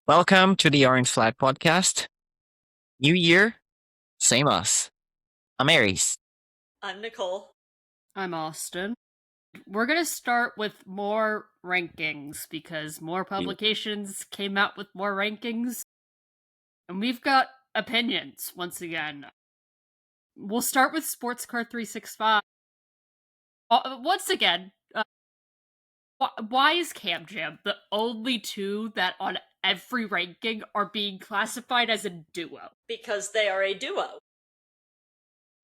Welcome to the Orange Flag Podcast. New year, same us. I'm Aries. I'm Nicole. I'm Austin. We're going to start with more rankings because more publications came out with more rankings. And we've got opinions once again. We'll start with Sports Car 365. Once again, why is Cam Jam the only two that on every ranking are being classified as a duo? Because they are a duo.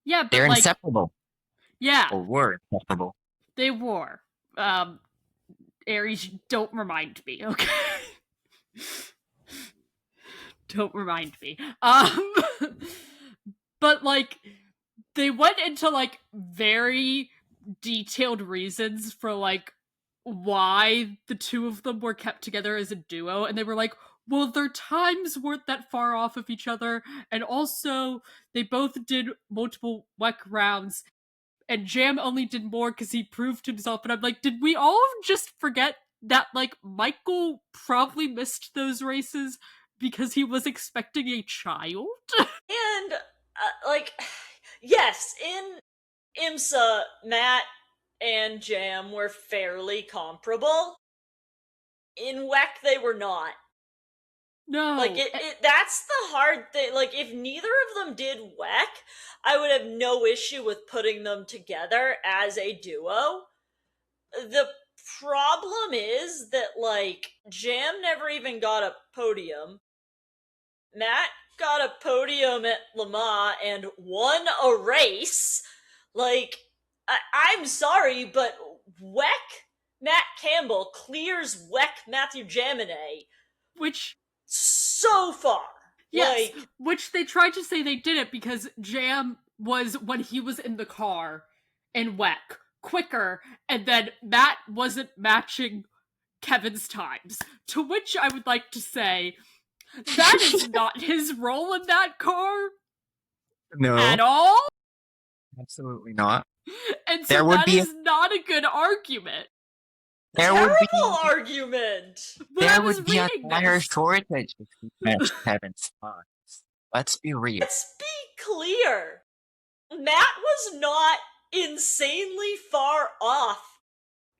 Yeah, but They're inseparable. Yeah. Or were inseparable. They were. Aries, don't remind me, okay? Don't remind me. But they went into very detailed reasons for why the two of them were kept together as a duo, and they were like, well, their times weren't that far off of each other, and also they both did multiple WEC rounds, and Jam only did more because he proved himself. And I'm like, did we all just forget that Michael probably missed those races because he was expecting a child? And yes, in IMSA, Matt and Jam were fairly comparable. In WEC, they were not. No. That's the hard thing. If neither of them did WEC, I would have no issue with putting them together as a duo. The problem is that, Jam never even got a podium. Matt got a podium at Le Mans and won a race. I'm sorry, but WEC Matt Campbell clears WEC Matthew Jaminet. Which... so far. Yes, which they tried to say they did it because Jam was, when he was in the car in WEC, quicker, and then Matt wasn't matching Kevin's times. To which I would like to say, that is not his role in that car. No. At all? Absolutely not. And so that is not a good argument. Terrible argument! There would be a tire shortage if we matched Kevin's times. Let's be real. Let's be clear. Matt was not insanely far off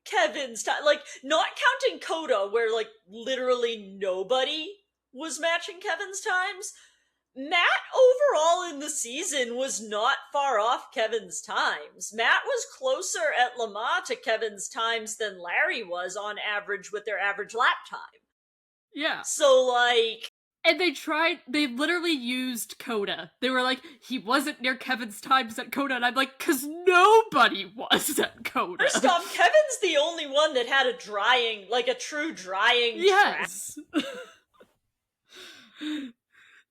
Kevin's time. Not counting Coda, where, literally nobody was matching Kevin's times. Matt overall in the season was not far off Kevin's times. Matt was closer at Le Mans to Kevin's times than Larry was on average with their average lap time. Yeah. So, and they literally used Coda. They were like, he wasn't near Kevin's times at Coda, and I'm like, because nobody was at Coda. First off, Kevin's the only one that had a true drying yes. track.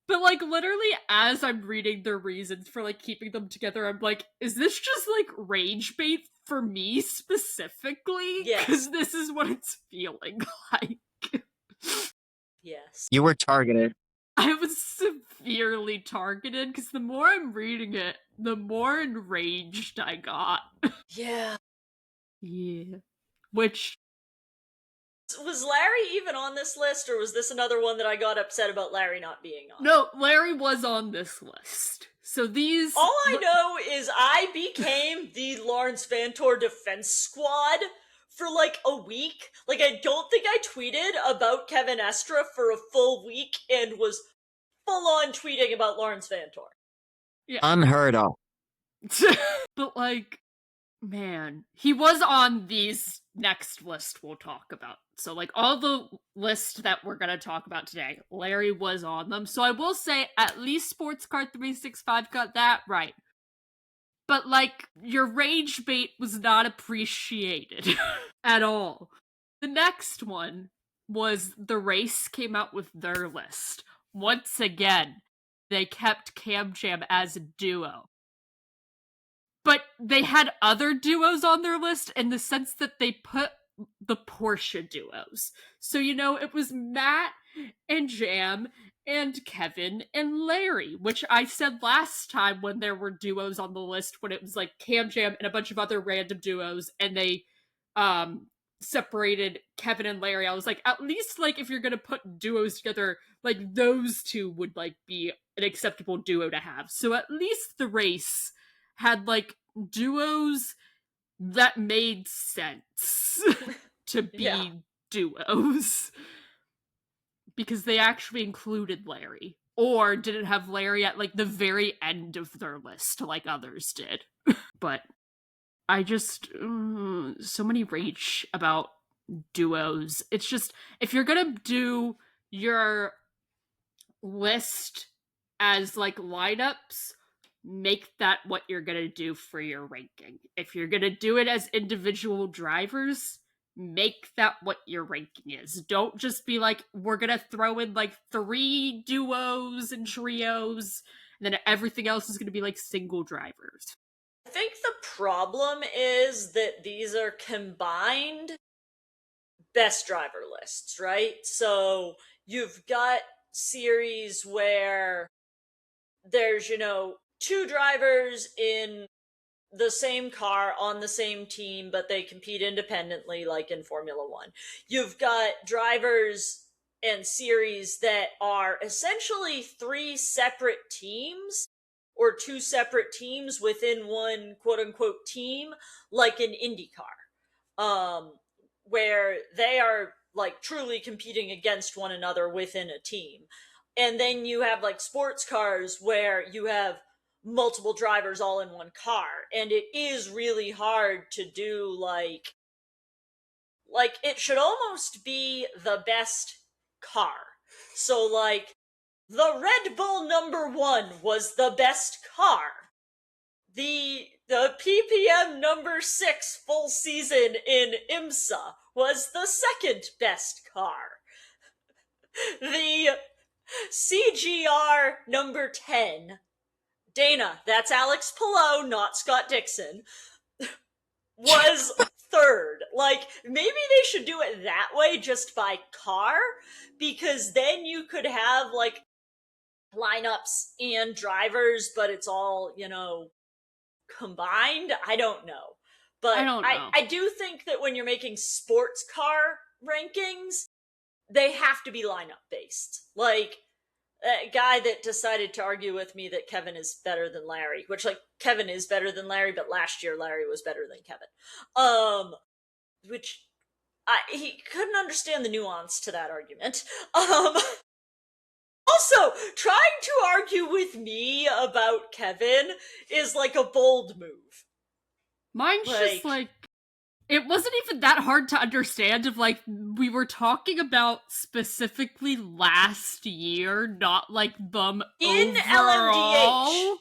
But, literally, as I'm reading their reasons for, keeping them together, I'm like, is this just, rage bait for me specifically? Yes. Because this is what it's feeling like. Yes. You were targeted. I was severely targeted, because the more I'm reading it, the more enraged I got. Yeah. Yeah. Which... Was Larry even on this list, or was this another one that I got upset about Larry not being on? No, Larry was on this list. So these... All I know is I became the Lawrence Vanthoor defense squad for, a week. I don't think I tweeted about Kevin Estra for a full week and was full-on tweeting about Lawrence Vanthoor. Yeah. Unheard of. But, man, he was on these next list we'll talk about. So, all the list that we're going to talk about today, Larry was on them. So I will say, at least Sports Car 365 got that right. But, your rage bait was not appreciated at all. The next one was The Race came out with their list. Once again, they kept Cam Jam as a duo. But they had other duos on their list in the sense that they put the Porsche duos. So, it was Matt and Jam and Kevin and Larry, which I said last time when there were duos on the list, when it was Cam Jam and a bunch of other random duos, and they separated Kevin and Larry, I was like, at least like if you're gonna put duos together, like those two would like be an acceptable duo to have. So at least the race had like duos that made sense to be Yeah. duos. Because they actually included Larry. Or didn't have Larry at like the very end of their list like others did. But I just so many rage about duos. It's just if you're gonna do your list as like lineups, make that what you're gonna do for your ranking. If you're gonna do it as individual drivers, make that what your ranking is. Don't just be like, we're gonna throw in like 3 duos and trios, and then everything else is gonna be like single drivers. I think the problem is that these are combined best driver lists, right? So you've got series where there's, 2 drivers in the same car on the same team, but they compete independently, like in Formula One. You've got drivers and series that are essentially 3 separate teams or 2 separate teams within one quote unquote team, like an IndyCar, where they are like truly competing against one another within a team. And then you have like sports cars where you have multiple drivers all in one car, and it is really hard to do like it should almost be the best car. So like the Red Bull #1 was the best car. The PPM #6 full season in IMSA was the second best car. The CGR #10, Dana, that's Alex Palou, not Scott Dixon, was third. Like, maybe they should do it that way just by car, because then you could have, like, lineups and drivers, but it's all, combined. I don't know. But I don't know. I do think that when you're making sports car rankings, they have to be lineup based. Like, a guy that decided to argue with me that Kevin is better than Larry, which like Kevin is better than Larry, but last year Larry was better than Kevin. Which he couldn't understand the nuance to that argument. Also, trying to argue with me about Kevin is like a bold move. Mine's just like it wasn't even that hard to understand if like we were talking about specifically last year, not like them in overall. LMDH.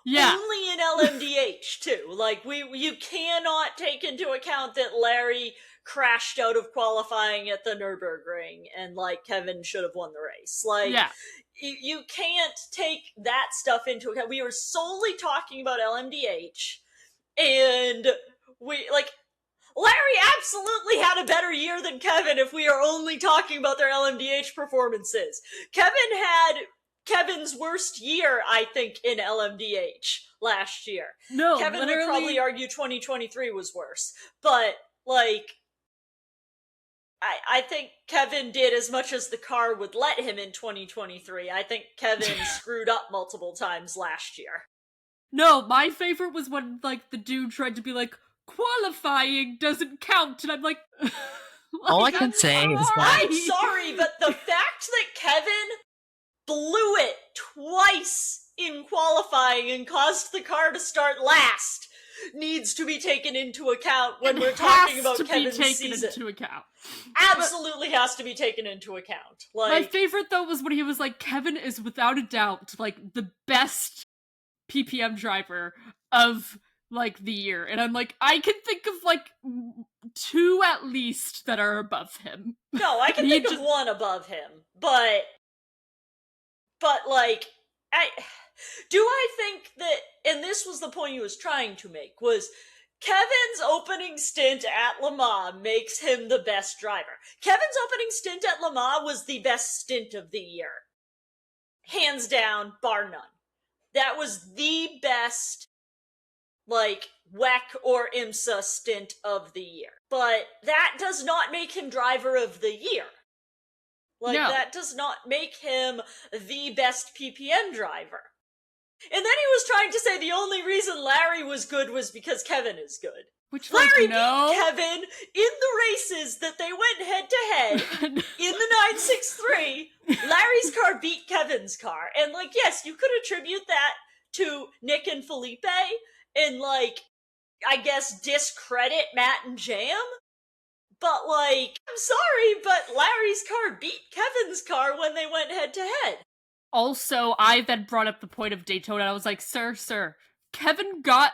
Yeah. Only in LMDH too. Like you cannot take into account that Larry crashed out of qualifying at the Nürburgring and like Kevin should have won the race. Like yeah. You can't take that stuff into account. We were solely talking about LMDH, and we like Larry absolutely had a better year than Kevin if we are only talking about their LMDH performances. Kevin had Kevin's worst year, I think, in LMDH last year. No, Kevin literally... would probably argue 2023 was worse. But, like, I think Kevin did as much as the car would let him in 2023. I think Kevin screwed up multiple times last year. No, my favorite was when, like, the dude tried to be like, qualifying doesn't count, and I'm like... all I can say is that... I'm sorry, but the fact that Kevin blew it twice in qualifying and caused the car to start last needs to be taken into account when we're talking about Kevin's season. Into account. Absolutely has to be taken into account. Like, my favorite, though, was when he was like, Kevin is without a doubt, like, the best PPM driver of, like, the year. And I'm like, I can think of, like, 2 at least that are above him. No, I can think of 1 above him, but like, do I think that, and this was the point he was trying to make, was Kevin's opening stint at Le Mans makes him the best driver. Kevin's opening stint at Le Mans was the best stint of the year. Hands down, bar none. That was the best like WEC or IMSA stint of the year. But that does not make him driver of the year. Like, No. that does not make him the best PPM driver. And then he was trying to say the only reason Larry was good was because Kevin is good. Which, Larry no. beat Kevin in the races that they went head to head in the 963. Larry's car beat Kevin's car. And, like, yes, you could attribute that to Nick and Felipe and, like, I guess discredit Matt and Jam. But, like, I'm sorry, but Larry's car beat Kevin's car when they went head to head. Also, I then brought up the point of Daytona, and I was like, sir, Kevin got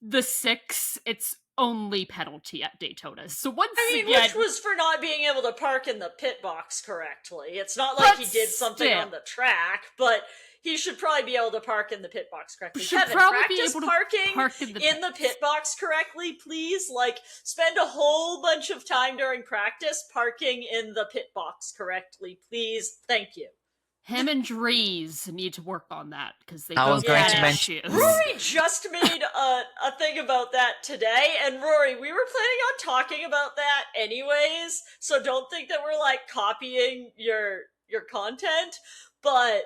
the 6, its only penalty at Daytona. So once again, which was for not being able to park in the pit box correctly. It's not like he did something on the track, but he should probably be able to park in the pit box correctly. Kevin, practice parking in the pit box correctly, please. Like, spend a whole bunch of time during practice parking in the pit box correctly, please. Thank you. Him and Dries need to work on that because they I was both going had to mention- issues. Rory just made a thing about that today, and Rory, we were planning on talking about that anyways, so don't think that we're like copying your content, but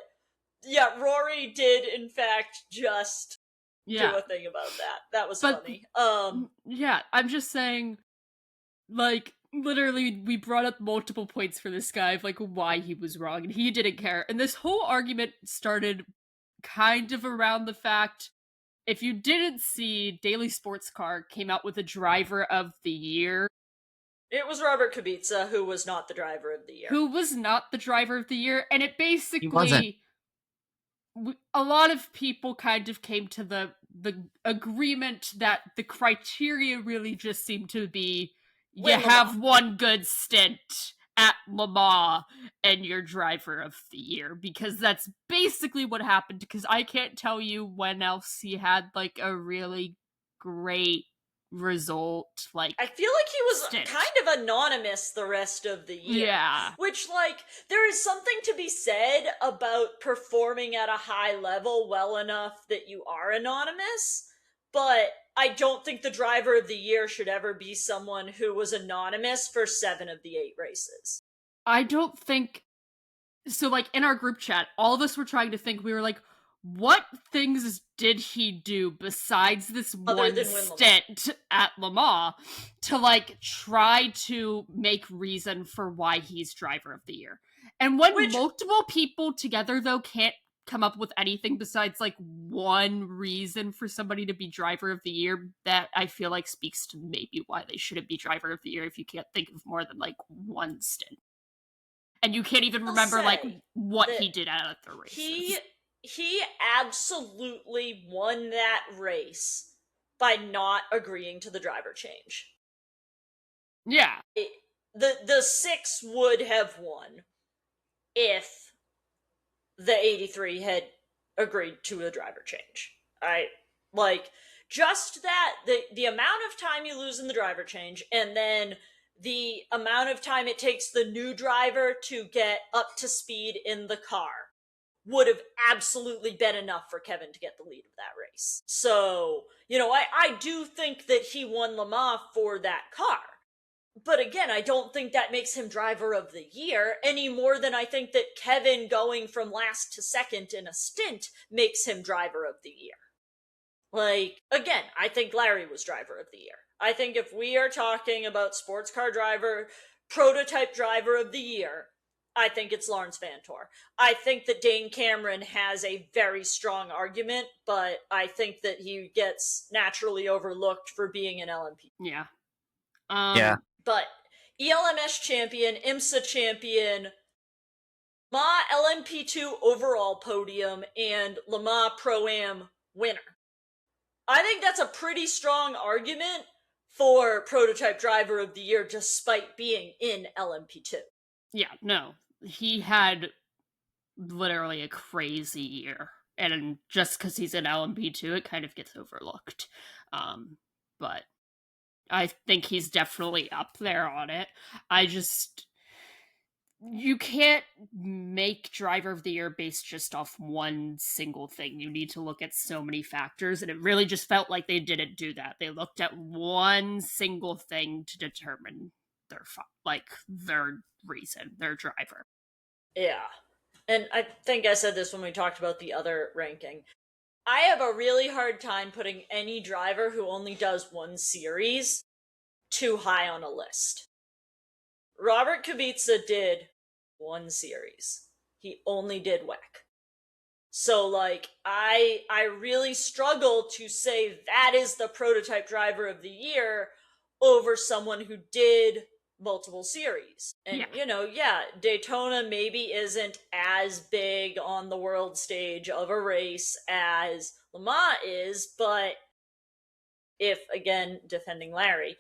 yeah, Rory did in fact just do a thing about that. That was funny. Yeah, I'm just saying, like, literally, we brought up multiple points for this guy of, like, why he was wrong, and he didn't care. And this whole argument started kind of around the fact, if you didn't see, Daily Sports Car came out with a driver of the year. It was Robert Kubica who was not the driver of the year. And it basically... He wasn't. A lot of people kind of came to the agreement that the criteria really just seemed to be you have one good stint at Le Mans and you're driver of the year, because that's basically what happened, because I can't tell you when else he had like a really great result. Like, I feel like he was kind of anonymous the rest of the year. Yeah. Which, like, there is something to be said about performing at a high level well enough that you are anonymous, but I don't think the driver of the year should ever be someone who was anonymous for 7 of the 8 races. I don't think... So, like, in our group chat, all of us were trying to think, we were like, what things did he do besides this one stint at Le Mans to, like, try to make reason for why he's driver of the year? And when multiple people together, though, can't come up with anything besides, like, one reason for somebody to be driver of the year, that I feel like speaks to maybe why they shouldn't be driver of the year if you can't think of more than, like, one stint. And you can't even remember, like, what he did at the races. He absolutely won that race by not agreeing to the driver change. Yeah. The 6 would have won if the 83 had agreed to a driver change. Just that, the amount of time you lose in the driver change, and then the amount of time it takes the new driver to get up to speed in the car would have absolutely been enough for Kevin to get the lead of that race. So, I do think that he won Le Mans for that car. But again, I don't think that makes him driver of the year any more than I think that Kevin going from last to second in a stint makes him driver of the year. Like, again, I think Larry was driver of the year. I think if we are talking about sports car driver, prototype driver of the year, I think it's Lawrence Vanthoor. I think that Dane Cameron has a very strong argument, but I think that he gets naturally overlooked for being an LMP. Yeah. But ELMS champion, IMSA champion, Le Mans LMP2 overall podium, and Le Mans Pro-Am winner. I think that's a pretty strong argument for prototype driver of the year despite being in LMP2. Yeah, no. He had literally a crazy year. And just because he's in LMP2, it kind of gets overlooked. But I think he's definitely up there on it. you can't make driver of the year based just off one single thing. You need to look at so many factors, and it really just felt like they didn't do that. They looked at one single thing to determine their reason, their driver. Yeah. And I think I said this when we talked about the other ranking. I have a really hard time putting any driver who only does one series too high on a list. Robert Kubica did one series. He only did WEC. So like I really struggle to say that is the prototype driver of the year over someone who did multiple series. And Daytona maybe isn't as big on the world stage of a race as Le Mans is, but if again defending Larry,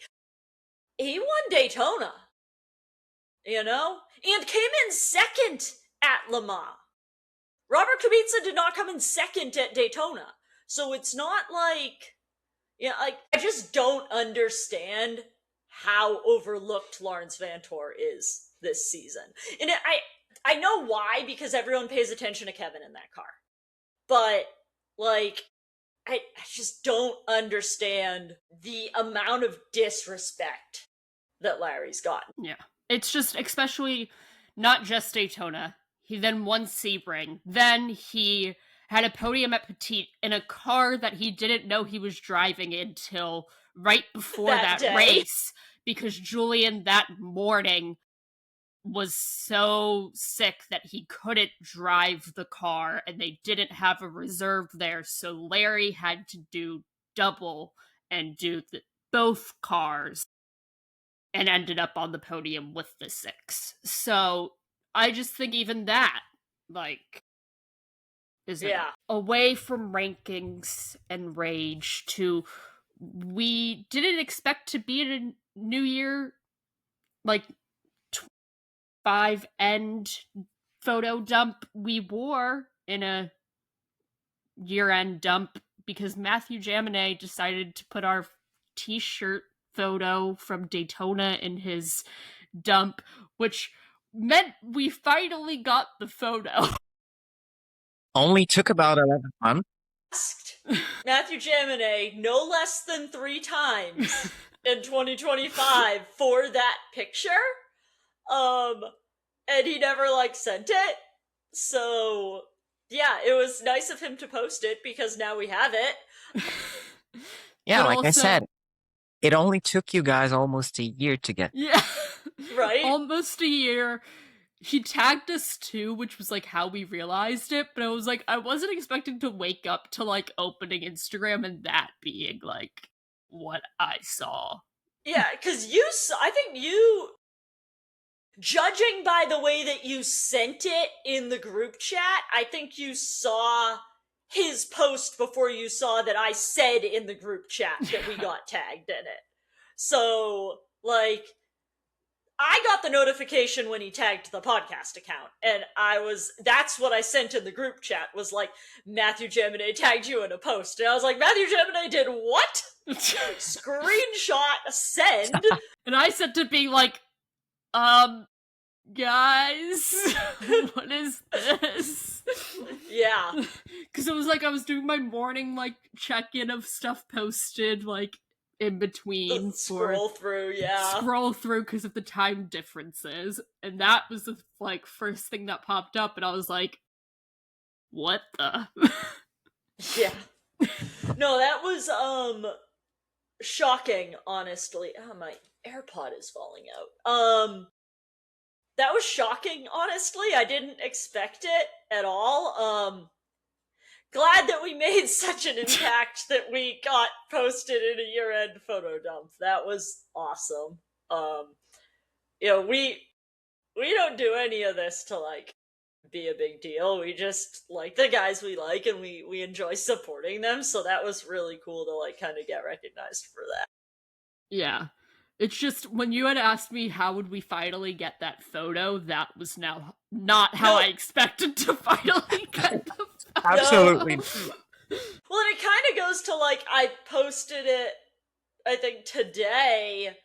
he won Daytona, and came in second at Le Mans. Robert Kubica did not come in second at Daytona. So it's not like, I just don't understand how overlooked Lawrence Vanthoor is this season. And I know why, because everyone pays attention to Kevin in that car. But, I just don't understand the amount of disrespect that Larry's gotten. Yeah. It's just, especially not just Daytona. He then won Sebring. Then he had a podium at Petit in a car that he didn't know he was driving until right before that race, because Julian that morning was so sick that he couldn't drive the car and they didn't have a reserve there. So Larry had to do double and do both cars and ended up on the podium with the 6. So I just think even that, is away from rankings and rage to, we didn't expect to be in a New Year, 5 end photo dump. We wore in a year-end dump because Matthew Jaminet decided to put our t-shirt photo from Daytona in his dump, which meant we finally got the photo. Only took about 11 months. Asked Matthew Jaminet no less than 3 times in 2025 for that picture. And he never sent it. So yeah, it was nice of him to post it because now we have it. Yeah, I said, it only took you guys almost a year to get. Yeah. Right? Almost a year. He tagged us too, which was how we realized it, but I was I wasn't expecting to wake up to opening Instagram and that being what I saw. Yeah, because I think you, judging by the way that you sent it in the group chat, I think you saw his post before you saw that I said in the group chat that we got tagged in it. So, I got the notification when he tagged the podcast account, and that's what I sent in the group chat, was Matthew Jaminet tagged you in a post, and I was like, Matthew Jaminet did what? Screenshot, send. And I said to be guys, what is this? Yeah. Because it was I was doing my morning check-in of stuff posted in between, scroll through because of the time differences, and that was the first thing that popped up, and I was like, what the? Yeah. No, that was shocking, honestly. Oh, my AirPod is falling out. That was shocking, honestly. I didn't expect it at all. Glad that we made such an impact that we got posted in a year-end photo dump. That was awesome. We don't do any of this to be a big deal. We just like the guys we like, and we enjoy supporting them. So that was really cool to kind of get recognized for that. Yeah. It's just, when you had asked me how would we finally get that photo, that was now not how I expected to finally get the photo. Absolutely. Well, and it kind of goes to I posted it, I think today,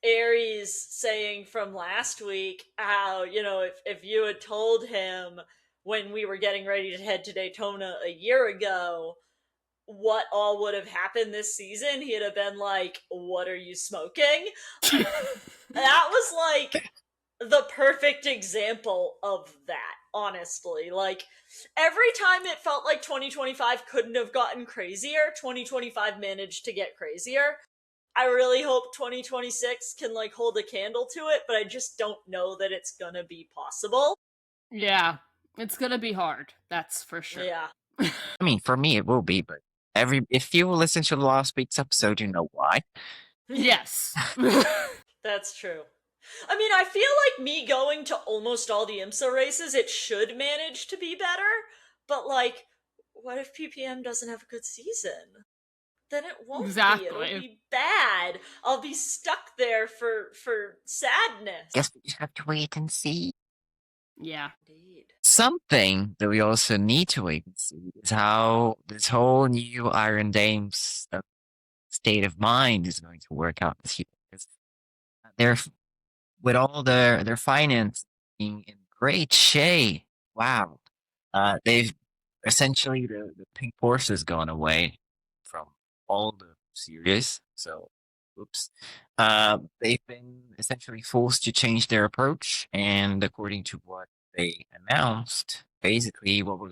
Aries saying from last week how, if you had told him when we were getting ready to head to Daytona a year ago what all would have happened this season, he'd have been like, "What are you smoking?" That was like the perfect example of that, honestly. Like, every time it felt like 2025 couldn't have gotten crazier, 2025 managed to get crazier. I really hope 2026 can like hold a candle to it, but I just don't know that it's gonna be possible. Yeah, it's gonna be hard. That's for sure. Yeah, I mean, for me, it will be, but if you listen to last week's episode, you know why. Yes. that's true. I mean, I feel like me going to almost all the IMSA races, it should manage to be better, but like, what if PPM doesn't have a good season? Then it won't be. It'll Exactly. be bad. I'll be stuck there for sadness. Guess we just have to wait and see. Yeah. Indeed. Something that we also need to wait and see is how this whole new Iron Dames state of mind is going to work out this year. Because they're with all their finance being in great shape. Wow, they've essentially the pink Porsche has gone away from all the series. So, oops. They've been essentially forced to change their approach, and according to what they announced, basically what we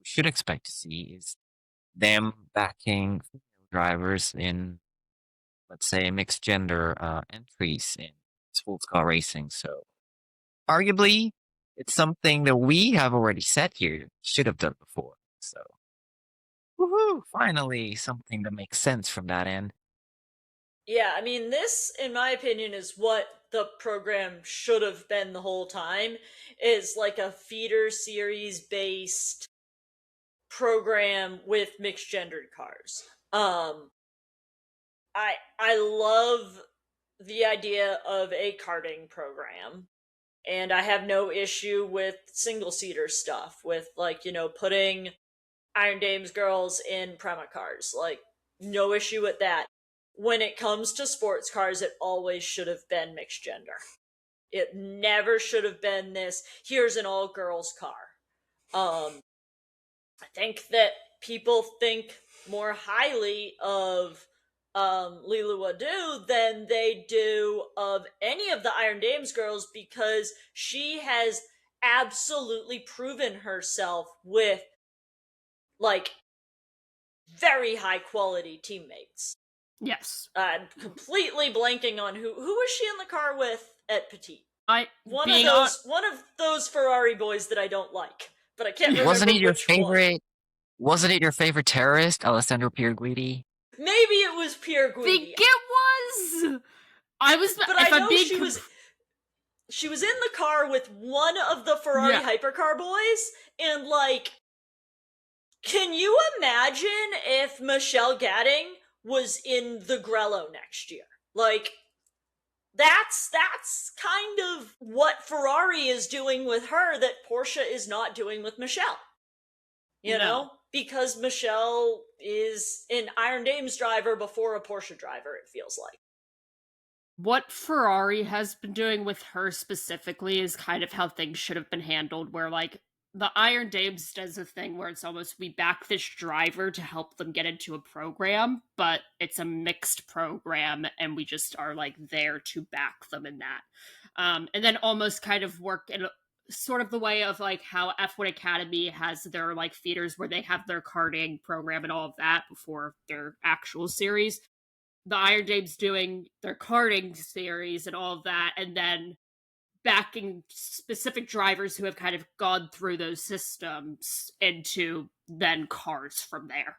should expect to see is them backing female drivers in, let's say, mixed gender entries in sports car racing. So, arguably, it's something that we have already said here should have done before. So, woohoo! Finally, something that makes sense from that end. Yeah, I mean, this, in my opinion, is what the program should have been the whole time, is like a feeder series based program with mixed gendered cars. I love the idea of a karting program, and I have no issue with single seater stuff, with like, putting Iron Dames girls in Prema cars. Like, no issue with that. When it comes to sports cars, it always should have been mixed gender. It never should have been this, here's an all girls car. I think that people think more highly of Lilu Adu than they do of any of the Iron Dames girls, because she has absolutely proven herself with like very high quality teammates. Yes. I'm completely blanking on who was she in the car with at Petit. I One of being on those Ferrari boys that I don't like, but I can't Wasn't remember it your which one. favorite? Wasn't it your favorite terrorist, Alessandro Pierguidi? Maybe it was Pierre think Guidi, it was. I was. but I If I'm know being she was in the car with one of the Ferrari yeah. hypercar boys, and like, can you imagine if Michelle Gadding was in the Grello next year? Like, that's kind of what Ferrari is doing with her that Porsche is not doing with Michelle. No. Because Michelle is an Iron Dames driver before a Porsche driver, it feels like. What Ferrari has been doing with her specifically is kind of how things should have been handled, where like the Iron Dames does a thing where it's almost we back this driver to help them get into a program, but it's a mixed program and we just are like there to back them in that. And then almost kind of work in sort of the way of like how F1 Academy has their like feeders where they have their karting program and all of that before their actual series. The Iron Dames doing their karting series and all of that, and then backing specific drivers who have kind of gone through those systems into then cars from there.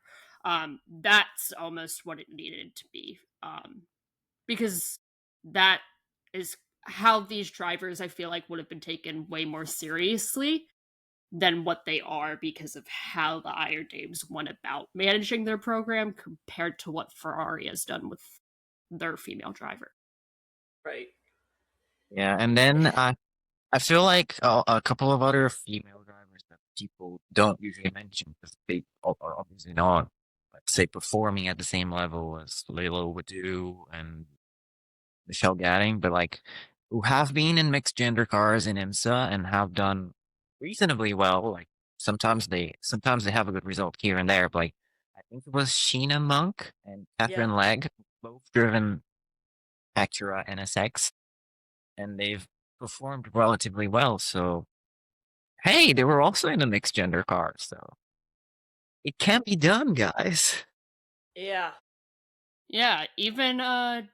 That's almost what it needed to be, because that is how these drivers I feel like would have been taken way more seriously than what they are because of how the Iron Dames went about managing their program compared to what Ferrari has done with their female driver. Right. Yeah, and then I feel like a couple of other female drivers that people don't usually mention because they are obviously not, let's say, performing at the same level as Lilo would do, and Michelle Gadding, but like who have been in mixed gender cars in IMSA and have done reasonably well. Like sometimes they have a good result here and there, but like I think it was Sheena Monk and Yeah. Catherine Legg, both driven Acura NSX, and they've performed relatively well. So hey, they were also in a mixed gender car, so it can be done, guys. Yeah. Yeah, even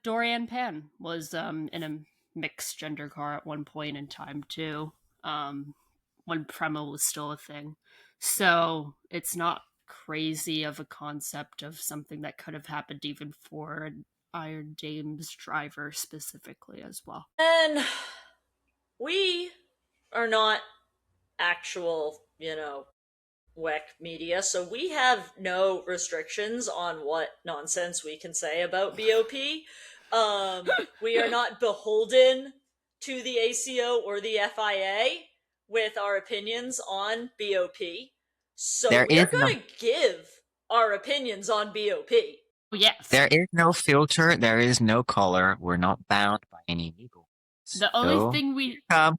Dorian Pan was in a mixed gender car at one point in time too. When Prema was still a thing. So it's not crazy of a concept of something that could have happened even for an Iron Dames driver specifically as well. And we are not actual, WEC media, so we have no restrictions on what nonsense we can say about BOP. We are not beholden to the ACO or the FIA with our opinions on BOP. So There we're is no going to give our opinions on BOP. Yes. there is no filter, there is no color. We're not bound by any legal. The only So thing we um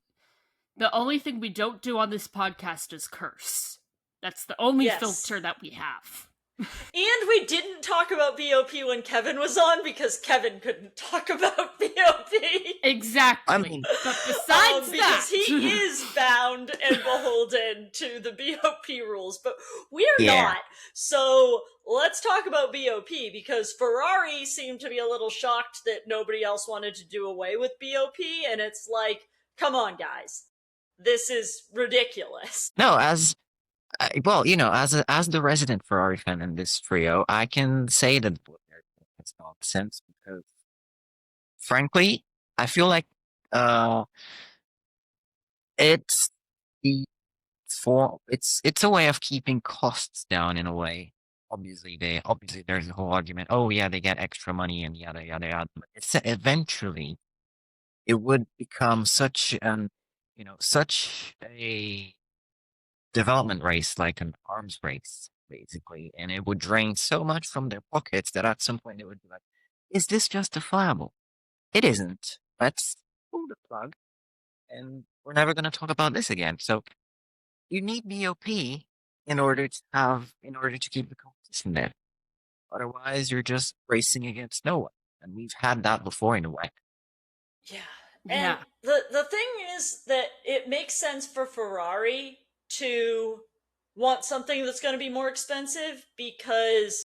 the only thing we don't do on this podcast is curse. That's the only Yes. filter that we have. And we didn't talk about BOP when Kevin was on because Kevin couldn't talk about BOP. I Exactly. mean But besides Because that, he is bound and beholden to the BOP rules, but we're yeah. not. So let's talk about BOP because Ferrari seemed to be a little shocked that nobody else wanted to do away with BOP, and it's like, come on, guys. This is ridiculous. No, well, as the resident Ferrari fan in this trio, I can say that what they're doing is nonsense because frankly, I feel like uh it's the it's a way of keeping costs down in a way. Obviously there's a whole argument. Oh yeah, they get extra money and yada yada yada. But eventually it would become such a development race, like an arms race, basically, and it would drain so much from their pockets that at some point they would be like, "Is this justifiable?" It isn't. Let's pull the plug, and we're never going to talk about this again. So you need BOP in order to keep the competition there. Otherwise, you're just racing against no one, and we've had that before in a way. Yeah. And yeah. the thing is that it makes sense for Ferrari to want something that's going to be more expensive because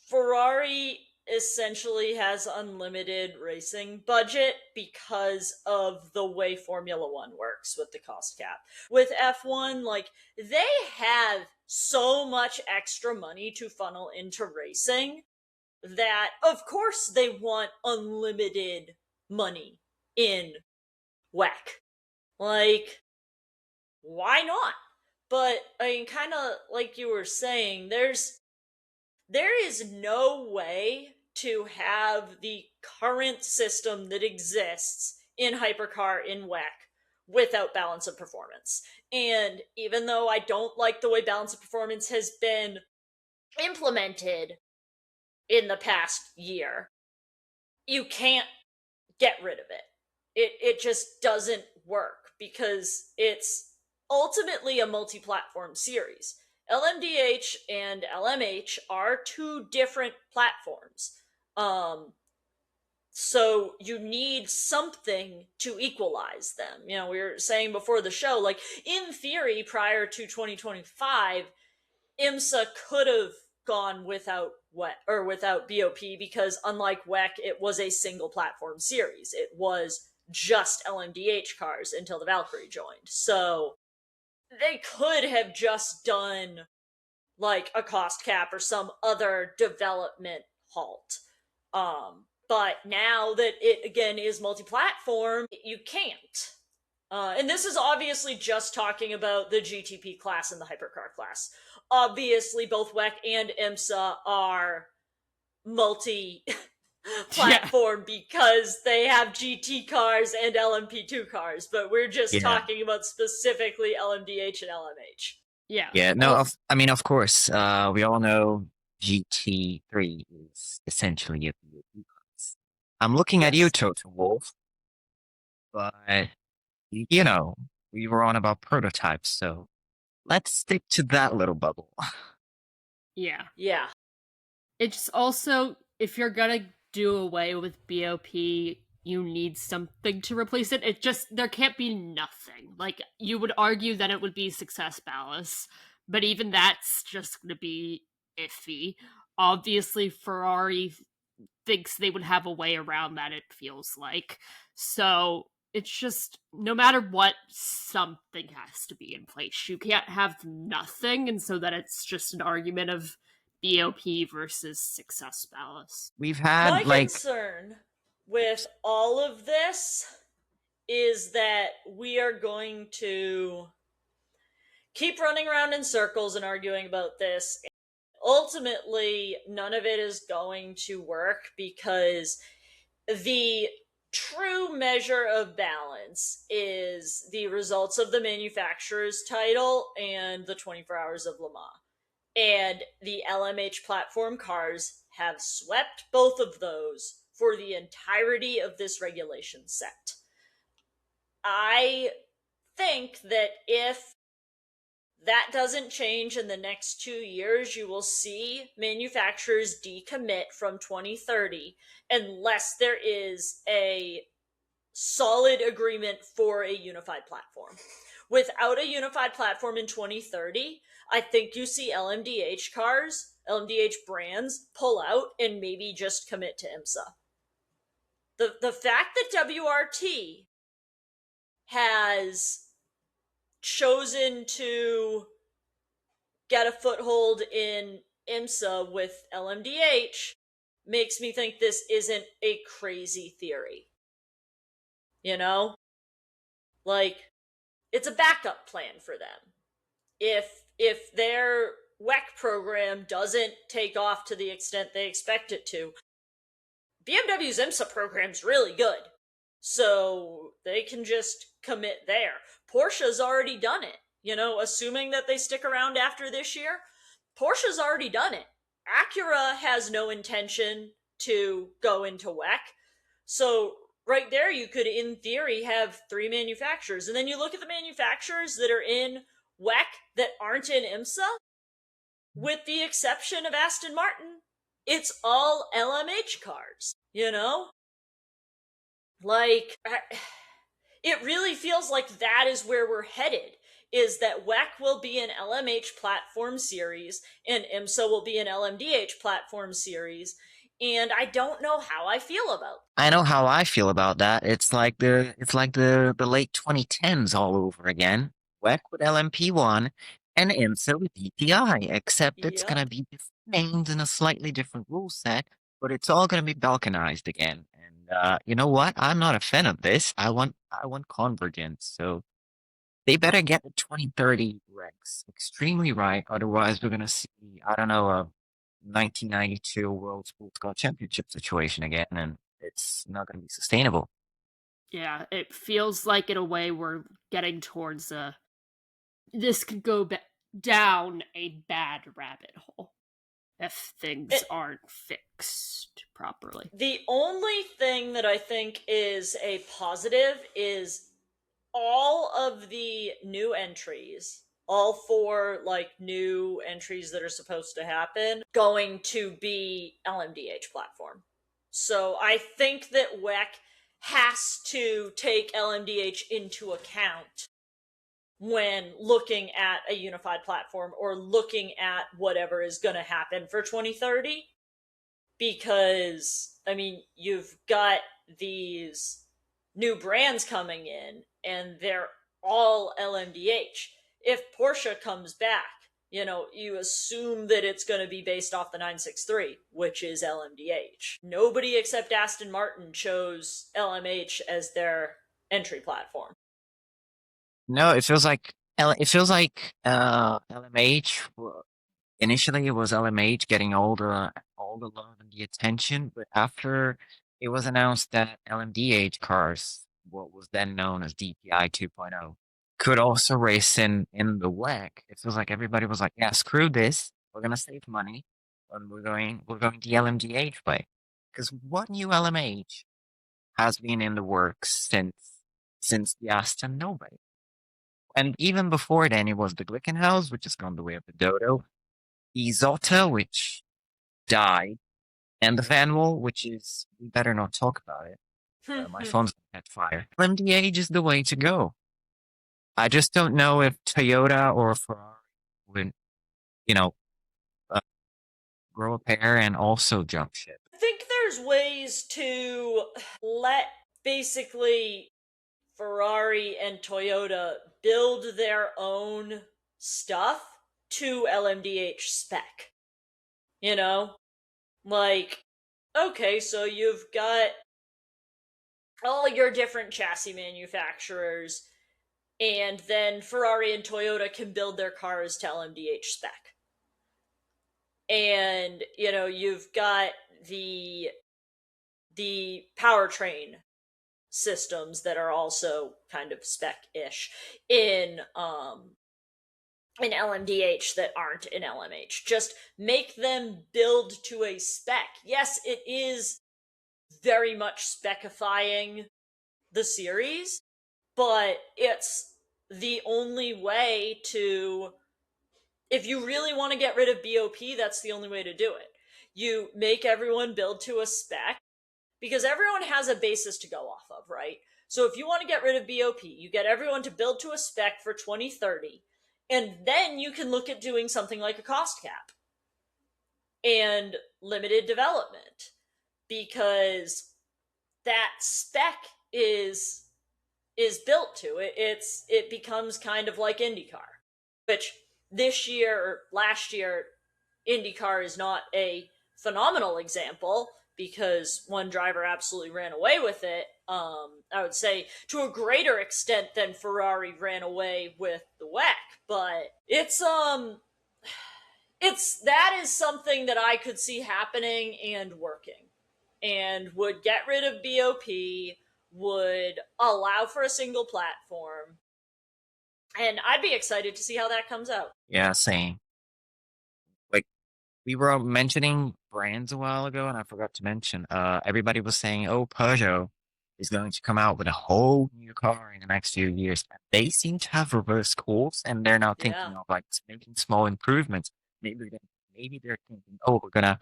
Ferrari essentially has unlimited racing budget because of the way Formula 1 works with the cost cap. With F1, like they have so much extra money to funnel into racing that of course they want unlimited money in WEC. Like, why not? But I mean, kind of like you were saying, there is no way to have the current system that exists in hypercar in WEC without balance of performance. And even though I don't like the way balance of performance has been implemented in the past year, you can't get rid of it. It just doesn't work because it's ultimately a multi-platform series. LMDH and LMH are two different platforms. So you need something to equalize them. We were saying before the show, like in theory, prior to 2025, IMSA could have gone without without BOP because unlike WEC, it was a single platform series. It was just LMDH cars until the Valkyrie joined. So they could have just done like a cost cap or some other development halt. But now that it again is multi-platform, you can't. And this is obviously just talking about the GTP class and the hypercar class. Obviously, both WEC and IMSA are multi Yeah. platform because they have GT cars and LMP2 cars, but we're just Yeah. talking about specifically LMDH and LMH. Yeah. Yeah, no, I mean, of course, we all know GT3 is essentially a PvP class. I'm looking at you, Yes. Total Wolf, but you know, we were on about prototypes, so let's stick to that little bubble. Yeah. Yeah. It's also, if you're gonna do away with BOP, you need something to replace it. It just, there can't be nothing. Like, you would argue that it would be Success Ballast, but even that's just gonna be iffy. Obviously, Ferrari thinks they would have a way around that, it feels like. So it's just, no matter what, something has to be in place. You can't have nothing, and so that it's just an argument of BOP versus Success Ballast. We've My had like concern with all of this is that we are going to keep running around in circles and arguing about this. Ultimately, none of it is going to work because the true measure of balance is the results of the manufacturer's title and the 24 hours of Le Mans. And the LMH platform cars have swept both of those for the entirety of this regulation set. I think that if that doesn't change in the next 2 years, you will see manufacturers decommit from 2030 unless there is a solid agreement for a unified platform. Without a unified platform in 2030, I think you see LMDH cars, LMDH brands pull out and maybe just commit to IMSA. The fact that WRT has chosen to get a foothold in IMSA with LMDH makes me think this isn't a crazy theory. You know? Like, it's a backup plan for them. If their WEC program doesn't take off to the extent they expect it to, BMW's IMSA program's really good. So they can just commit there. Porsche's already done it. Assuming that they stick around after this year, Porsche's already done it. Acura has no intention to go into WEC. So right there, you could, in theory, have 3 manufacturers. And then you look at the manufacturers that are in WEC that aren't in IMSA, with the exception of Aston Martin, it's all LMH cars, Like, it really feels like that is where we're headed, is that WEC will be an LMH platform series and IMSA will be an LMDH platform series. And I don't know how I feel about I know how I feel about that. It's like the late 2010s all over again. WEC with LMP1 and IMSA with DPI, except it. it's gonna Yep. be different names and a slightly different rule set, but it's all gonna be balkanized again. And you know what? I'm not a fan of this. I want convergence. So they better get the 2030 regs extremely right, otherwise we're gonna see, I don't know, a 1992 World Sports Car Championship situation again, and it's not gonna be sustainable. Yeah, it feels like in a way we're getting towards a, this could go down a bad rabbit hole if things It, aren't fixed properly. the only thing that I think is a positive is all of the new entries, all 4 like new entries that are supposed to happen, going to be LMDH platform. So I think that WEC has to take LMDH into account when looking at a unified platform or looking at whatever is going to happen for 2030, because you've got these new brands coming in and they're all LMDH. If Porsche comes back, you assume that it's going to be based off the 963, which is LMDH. Nobody except Aston Martin chose LMH as their entry platform. No, it feels like LMH. Initially, it was LMH getting all the love and the attention, but after it was announced that LMDH cars, what was then known as DPI 2.0, could also race in the WEC, it feels like everybody was like, "Yeah, screw this. We're gonna save money, and we're going the LMDH way." Because what new LMH has been in the works since the Aston Nobody. And even before then, it was the Glickenhaus, which has gone the way of the Dodo, the Isotta, which died, and the Vanwall, which is, we better not talk about it. My phone's gonna catch fire. MDH is the way to go. I just don't know if Toyota or Ferrari would, you know, uh, grow a pair and also jump ship. I think there's ways to let basically Ferrari and Toyota build their own stuff to LMDH spec. You know? Like, okay, so you've got all your different chassis manufacturers, and then Ferrari and Toyota can build their cars to LMDH spec. And, you've got the powertrain systems that are also kind of spec-ish in LMDH that aren't in LMH. Just make them build to a spec. Yes, it is very much specifying the series, but it's the only way to, if you really want to get rid of BOP, that's the only way to do it. You make everyone build to a spec, because everyone has a basis to go off of, right? So if you want to get rid of BOP, you get everyone to build to a spec for 2030, and then you can look at doing something like a cost cap and limited development, because that spec is built to it. It becomes kind of like IndyCar, which this year or last year, IndyCar is not a phenomenal example because one driver absolutely ran away with it. I would say to a greater extent than Ferrari ran away with the WEC, but that is something that I could see happening and working, and would get rid of BOP, would allow for a single platform, and I'd be excited to see how that comes out. Yeah, same. Like, we were mentioning brands a while ago, and I forgot to mention, everybody was saying, oh, Peugeot is going to come out with a whole new car in the next few years. They seem to have reversed course, and they're now Yeah. thinking of like making small improvements. Maybe they're thinking, oh, we're gonna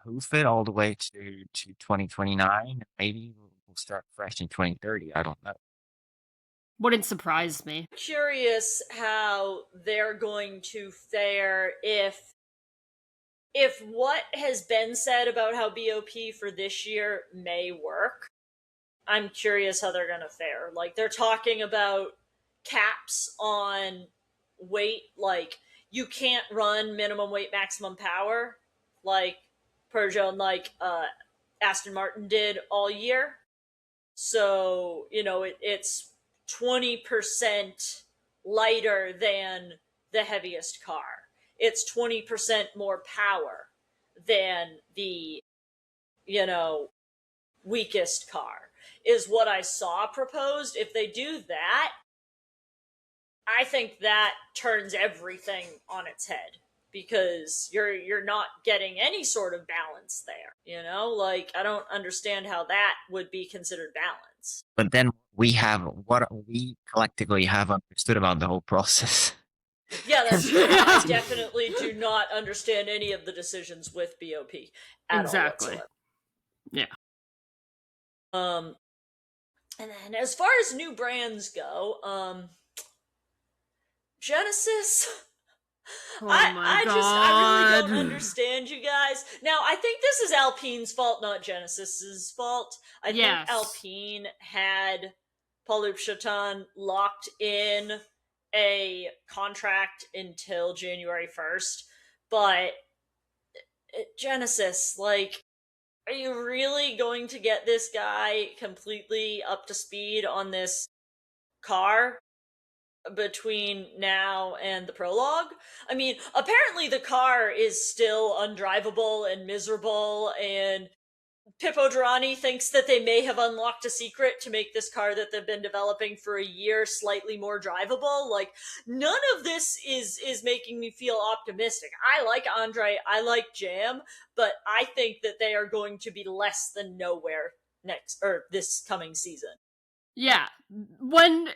hoof it all the way to 2029. Maybe we'll start fresh in 2030. I don't know. Wouldn't surprise me. Curious how they're going to fare if what has been said about how BOP for this year may work. I'm curious how they're going to fare. Like, they're talking about caps on weight, like you can't run minimum weight, maximum power, like Peugeot and like Aston Martin did all year. So, it's 20% lighter than the heaviest car. It's 20% more power than the, you know, weakest car, is what I saw proposed. If they do that, I think that turns everything on its head, because you're not getting any sort of balance there. Like, I don't understand how that would be considered balance. But then what we collectively have understood about the whole process. Yeah, that's true. I definitely do not understand any of the decisions with BOP at all Exactly. whatsoever. Yeah. And then as far as new brands go, Genesis. Oh my God. I really don't understand, you guys. Now, I think this is Alpine's fault, not Genesis's fault. I Yes. think Alpine had Paul Chaton locked in a contract until January 1st, but Genesis, like, are you really going to get this guy completely up to speed on this car between now and the prologue? I mean, apparently the car is still undrivable and miserable, and Pippo Durrani thinks that they may have unlocked a secret to make this car that they've been developing for a year slightly more drivable. Like, none of this is making me feel optimistic. I like Andre, I like Jam, but I think that they are going to be less than nowhere this coming season. Yeah. When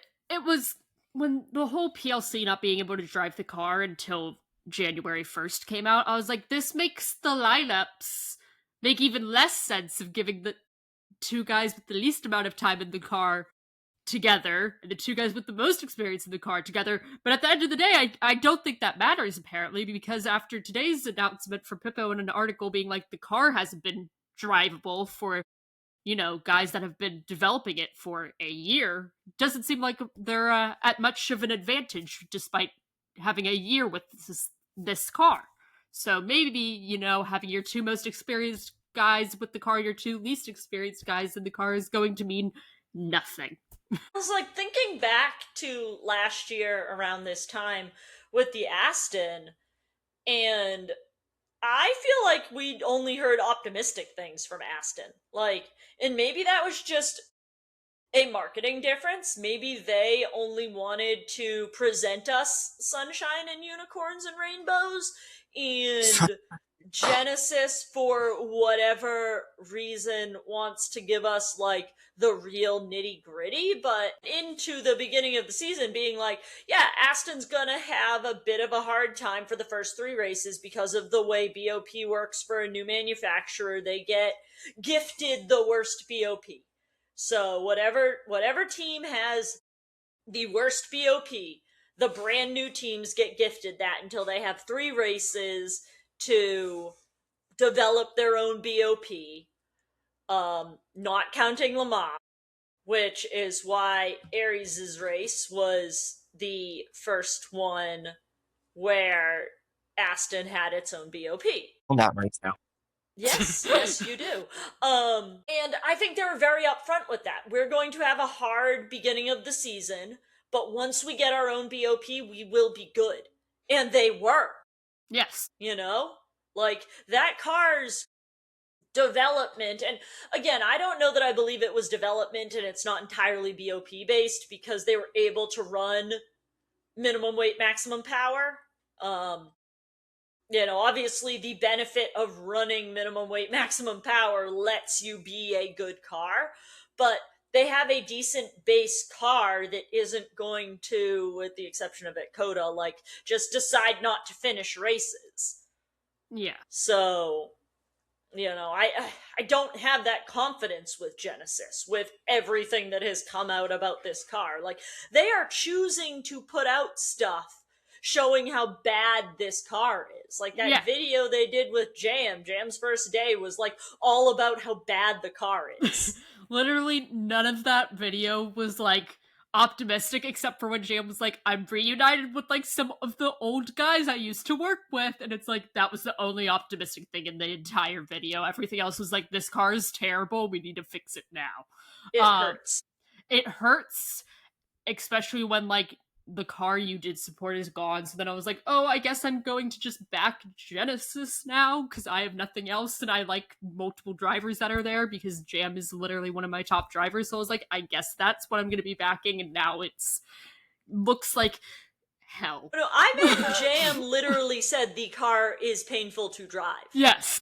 when the whole PLC not being able to drive the car until January 1st came out, I was like, this makes the lineups make even less sense of giving the two guys with the least amount of time in the car together and the two guys with the most experience in the car together. But at the end of the day, I don't think that matters, apparently, because after today's announcement from Pippo in an article being like the car hasn't been drivable for, guys that have been developing it for a year, doesn't seem like they're at much of an advantage despite having a year with this car. So maybe, having your two most experienced guys with the car, your two least experienced guys in the car is going to mean nothing. I was like thinking back to last year around this time with the Aston, and I feel like we'd only heard optimistic things from Aston. And maybe that was just a marketing difference. Maybe they only wanted to present us sunshine and unicorns and rainbows, and Genesis, for whatever reason, wants to give us the real nitty gritty. But into the beginning of the season, being like, yeah, Aston's gonna have a bit of a hard time for the first 3 races because of the way BOP works for a new manufacturer. They get gifted the worst BOP. So whatever team has the worst BOP, the brand new teams get gifted that until they have 3 races to develop their own BOP, not counting Le Mans, which is why Aries' race was the first one where Aston had its own BOP. Well, that right now. Yes, you do. And I think they were very upfront with that. We're going to have a hard beginning of the season, but once we get our own BOP, we will be good. And they were. Yes. That car's development, and again, I don't know that I believe it was development and it's not entirely BOP based, because they were able to run minimum weight, maximum power. Obviously the benefit of running minimum weight, maximum power lets you be a good car, but they have a decent base car that isn't going to, with the exception of at Coda, just decide not to finish races. Yeah. So, I don't have that confidence with Genesis, with everything that has come out about this car. They are choosing to put out stuff showing how bad this car is. That video they did with Jam's first day was all about how bad the car is. Literally none of that video was optimistic, except for when Jam was like, I'm reunited with some of the old guys I used to work with, and it's that was the only optimistic thing in the entire video. Everything else was this car is terrible, we need to fix it now. It hurts. It hurts, especially when the car you did support is gone. So then I was like, oh, I guess I'm going to just back Genesis now because I have nothing else, and I like multiple drivers that are there because Jam is literally one of my top drivers. So I was like, I guess that's what I'm going to be backing, and now it's looks like hell. No, I meant Jam literally said the car is painful to drive. Yes.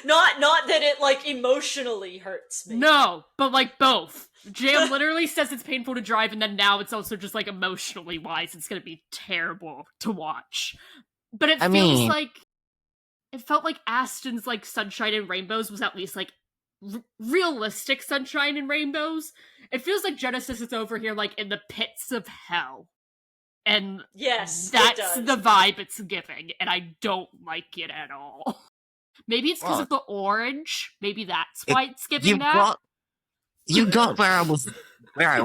Not that it emotionally hurts me. No, but like both. Jam literally says it's painful to drive, and then now it's also just like emotionally wise, it's gonna be terrible to watch. But it feels like it felt like Aston's like Sunshine and Rainbows was at least like realistic Sunshine and Rainbows. It feels like Genesis is over here like in the pits of hell. And yes, that's the vibe it's giving, and I don't like it at all. Maybe it's because of the orange. Maybe that's why it's giving that. You got where I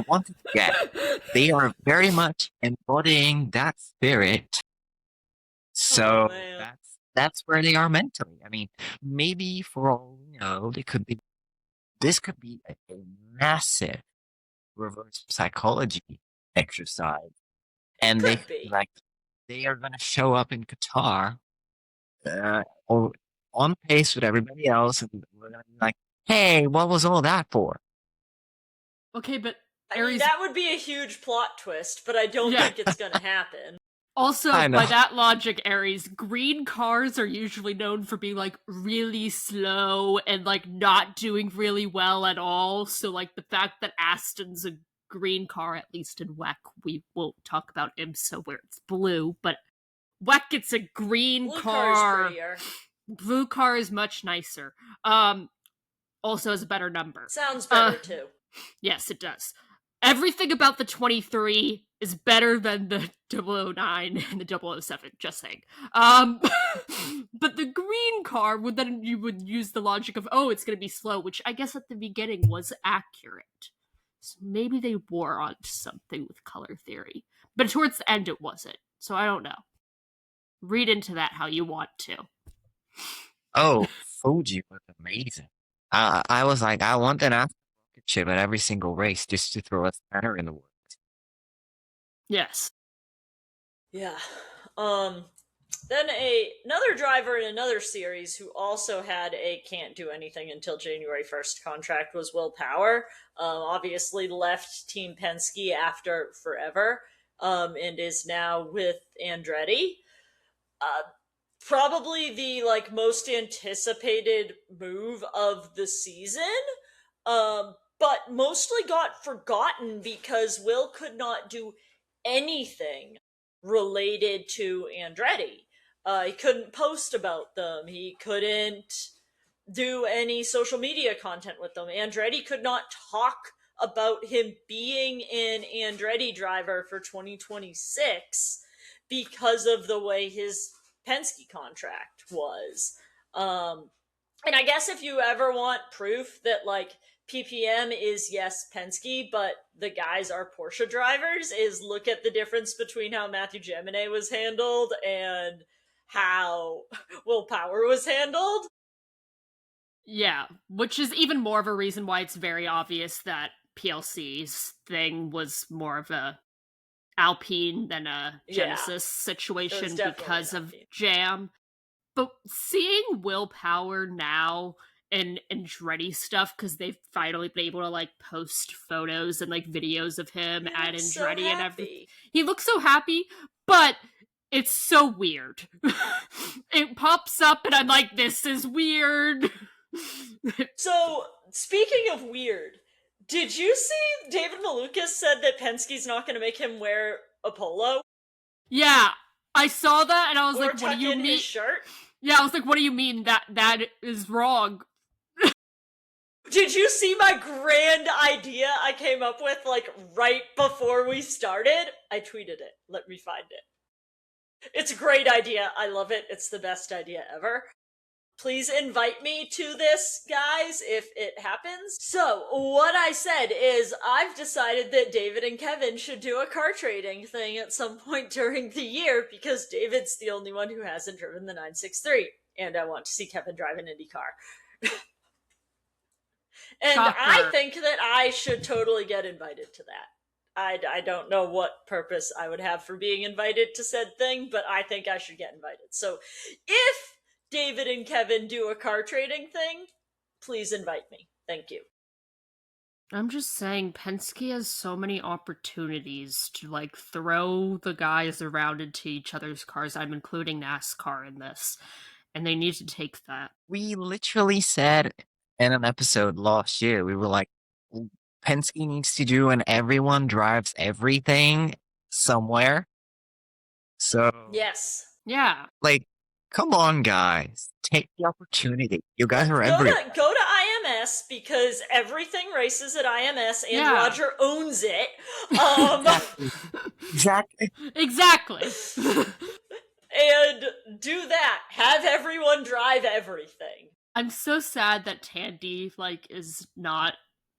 wanted to get. They are very much embodying that spirit. So that's where they are mentally. I mean, maybe for all we know, this could be a massive reverse psychology exercise. And they are going to show up in Qatar or on pace with everybody else, and we're going to be like, hey, what was all that for? Okay, but I mean, that would be a huge plot twist, but I don't think it's going to happen. Also, I know. by that logic, Aries, green cars are usually known for being like really slow and like not doing really well at all. So, like the fact that Aston's a green car, at least in WEC, we won't talk about IMSA where it's blue, but WEC gets a green Blue car is car. prettier. Blue car is much nicer. Also has a better number. Sounds better too. Yes, it does. Everything about the 23 is better than the 009 and the 007, just saying. But the green car would then you would use the logic of, oh, it's gonna be slow, which I guess at the beginning was accurate. So maybe they wore onto something with color theory. But towards the end it wasn't. So I don't know. Read into that how you want to. Oh, Fuji was amazing. I was like, I want an after chip at every single race just to throw a spanner in the works. Yes. Yeah. Then another driver in another series who also had a can't do anything until January 1st contract was Will Power. Obviously left Team Penske after forever, and is now with Andretti. Uh, Probably the like most anticipated move of the season, but mostly got forgotten because Will could not do anything related to Andretti. He couldn't post about them. He couldn't do any social media content with them. Andretti could not talk about him being an Andretti driver for 2026 because of the way his Penske contract was. And I guess if you ever want proof that like PPM is yes Penske, but the guys are Porsche drivers, is look at the difference between how Matthew Jaminet was handled and how Will Power was handled. Yeah, which is even more of a reason why it's very obvious that PLC's thing was more of a Alpine than a Yeah, Genesis it was situation definitely because an of Alpine. Jam. But seeing Will Power now in Andretti stuff, because they've finally been able to like post photos and like videos of him He at looks so Andretti and everything. happy. He looks so happy, but it's so weird. It pops up and I'm like, this is weird. So, speaking of weird, did you see David Malukas said that Penske's not going to make him wear a polo Yeah, I saw that and I was or like, what do tuck you in his mean? shirt? Yeah, I was like, what do you mean that is wrong? Did you see my grand idea I came up with like right before we started? I tweeted it. Let me find it. It's a great idea. I love it. It's the best idea ever. Please invite me to this, guys, if it happens. So, what I said is, I've decided that David and Kevin should do a car trading thing at some point during the year because David's the only one who hasn't driven the 963, and I want to see Kevin drive an Indy car. And I Shocker. think that I should totally get invited to that. I don't know what purpose I would have for being invited to said thing, but I think I should get invited. So if David and Kevin do a car trading thing, please invite me. Thank you. I'm just saying, Penske has so many opportunities to like throw the guys around into each other's cars. I'm including NASCAR in this, and they need to take that. We literally said in an episode last year, we were like, Penske needs to do and everyone drives everything somewhere. So, Yes. Yeah, like, come on, guys. Take the opportunity. You guys are Go everywhere. to IMS because everything races at IMS and Yeah. Roger owns it. Exactly. Exactly. exactly. And do that. Have everyone drive everything. I'm so sad that Tandy like is not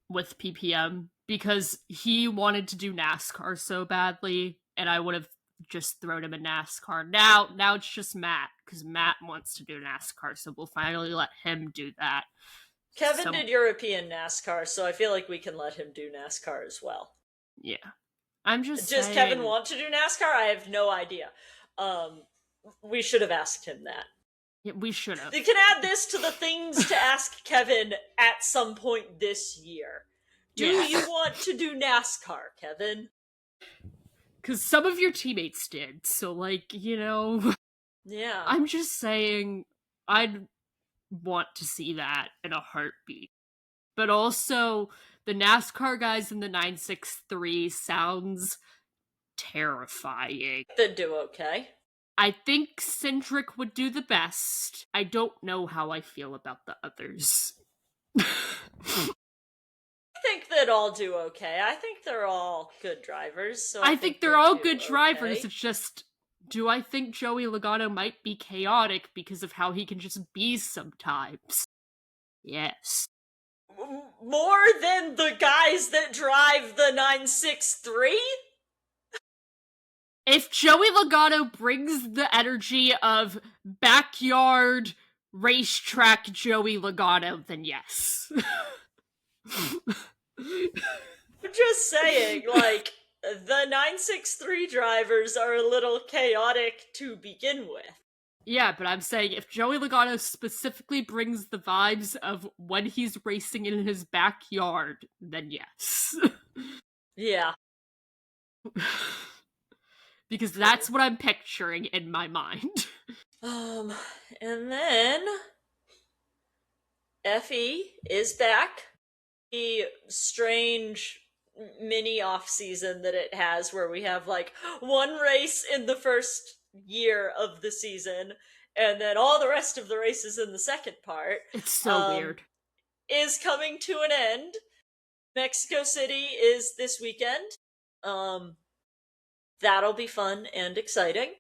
with PPM because he wanted to do NASCAR so badly, and I would have just thrown him in NASCAR. Now it's just Matt because Matt wants to do NASCAR, so we'll finally let him do that. Kevin did European NASCAR, so I feel like we can let him do NASCAR as well. Yeah, I'm just Does saying. Kevin want to do NASCAR? I have no idea. We should have asked him that. Yeah, we should have. You can add this to the things to ask Kevin at some point this year. Do you want to do NASCAR, Kevin? Because some of your teammates did. So, like, Yeah. I'm just saying, I'd want to see that in a heartbeat. But also, the NASCAR guys in the 963 sounds terrifying. They'd do okay. I think Cindric would do the best. I don't know how I feel about the others. I think they'd all do okay. I think they're all good drivers, so I I think think they're they'd all do good drivers. okay. It's just, do I think Joey Logano might be chaotic because of how he can just be sometimes? Yes. More than the guys that drive the 963? If Joey Logano brings the energy of backyard racetrack Joey Logano, then yes. I'm just saying, like, the 963 drivers are a little chaotic to begin with. Yeah, but I'm saying if Joey Logano specifically brings the vibes of when he's racing in his backyard, then yes. Yeah. Because that's what I'm picturing in my mind. Um, and then Effie is back. The strange mini off season that it has where we have like one race in the first year of the season and then all the rest of the races in the second part It's so um, weird. is coming to an end. Mexico City is this weekend. Um, that'll be fun and exciting.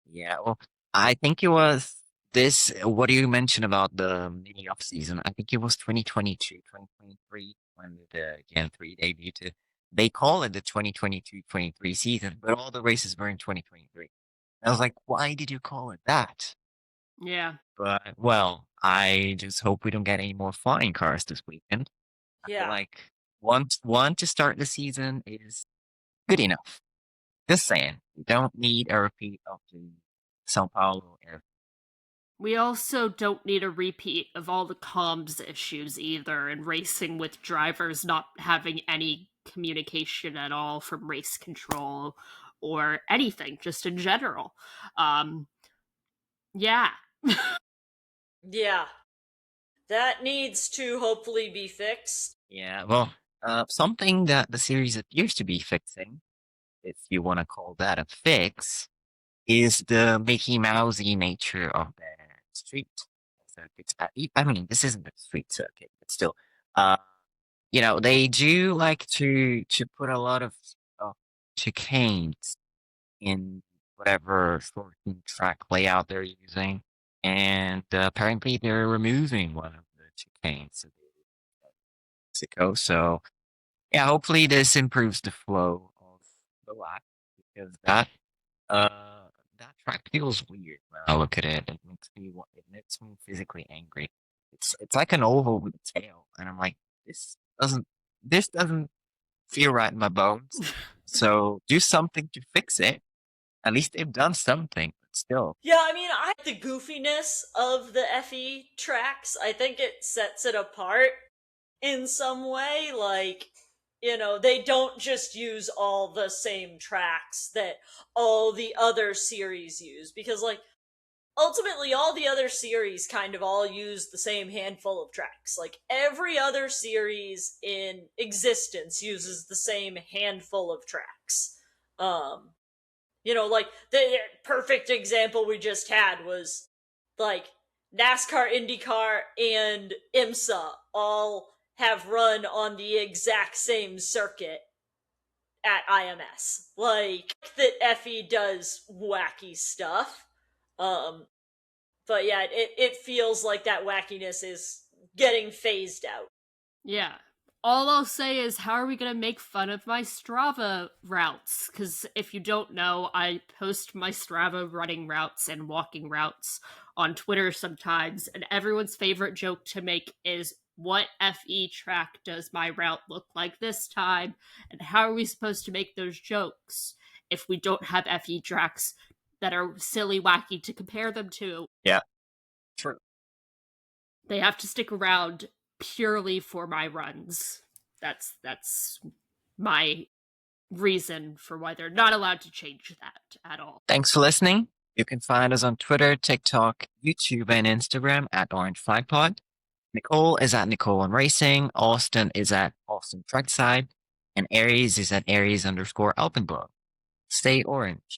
Yeah, well, I think it was this, what do you mention about the mini off season? I think it was 2022, 2023 when the Gen 3 debuted. They call it the 2022-23 season, but all the races were in 2023. I was like, why did you call it that? Yeah. But, well, I just hope we don't get any more flying cars this weekend. I feel Yeah. like one to start the season is good enough. Just saying, we don't need a repeat of the Sao Paulo air. We also don't need a repeat of all the comms issues either, and racing with drivers not having any communication at all from race control or anything, just in general. Um, yeah. Yeah. That needs to hopefully be fixed. Yeah, well, something that the series appears to be fixing, if you want to call that a fix, is the Mickey Mousey nature of the street circuit. I mean, this isn't a street circuit, but still, uh, they do like to put a lot of chicanes in whatever sort of track layout they're using, and apparently they're removing one of the chicanes of Mexico. So yeah, hopefully this improves the flow of the lap because that track feels weird when I look at it. It makes me physically angry. It's like an oval with a tail, and I'm like, doesn't this doesn't feel right in my bones. So do something to fix it. At least they've done something, but still. Yeah, I mean, I the goofiness of the FE tracks. I think it sets it apart in some way. Like, they don't just use all the same tracks that all the other series use. Because, like, ultimately, all the other series kind of all use the same handful of tracks. Like, every other series in existence uses the same handful of tracks. Um, like the perfect example we just had was like NASCAR, IndyCar, and IMSA all have run on the exact same circuit at IMS. Like that Effie does wacky stuff. Um, but yeah, it feels like that wackiness is getting phased out. Yeah. All I'll say is, how are we going to make fun of my Strava routes? Because if you don't know, I post my Strava running routes and walking routes on Twitter sometimes, and everyone's favorite joke to make is, what FE track does my route look like this time? And how are we supposed to make those jokes if we don't have FE tracks that are silly, wacky to compare them to? Yeah, true. They have to stick around purely for my runs. That's my reason for why they're not allowed to change that at all. Thanks for listening. You can find us on Twitter, TikTok, YouTube, and Instagram at Orange Flag Pod. Nicole is at Nicole on Racing. Austin is at Austin Trackside. And Aries is at Aries_Alpenburg. Stay orange.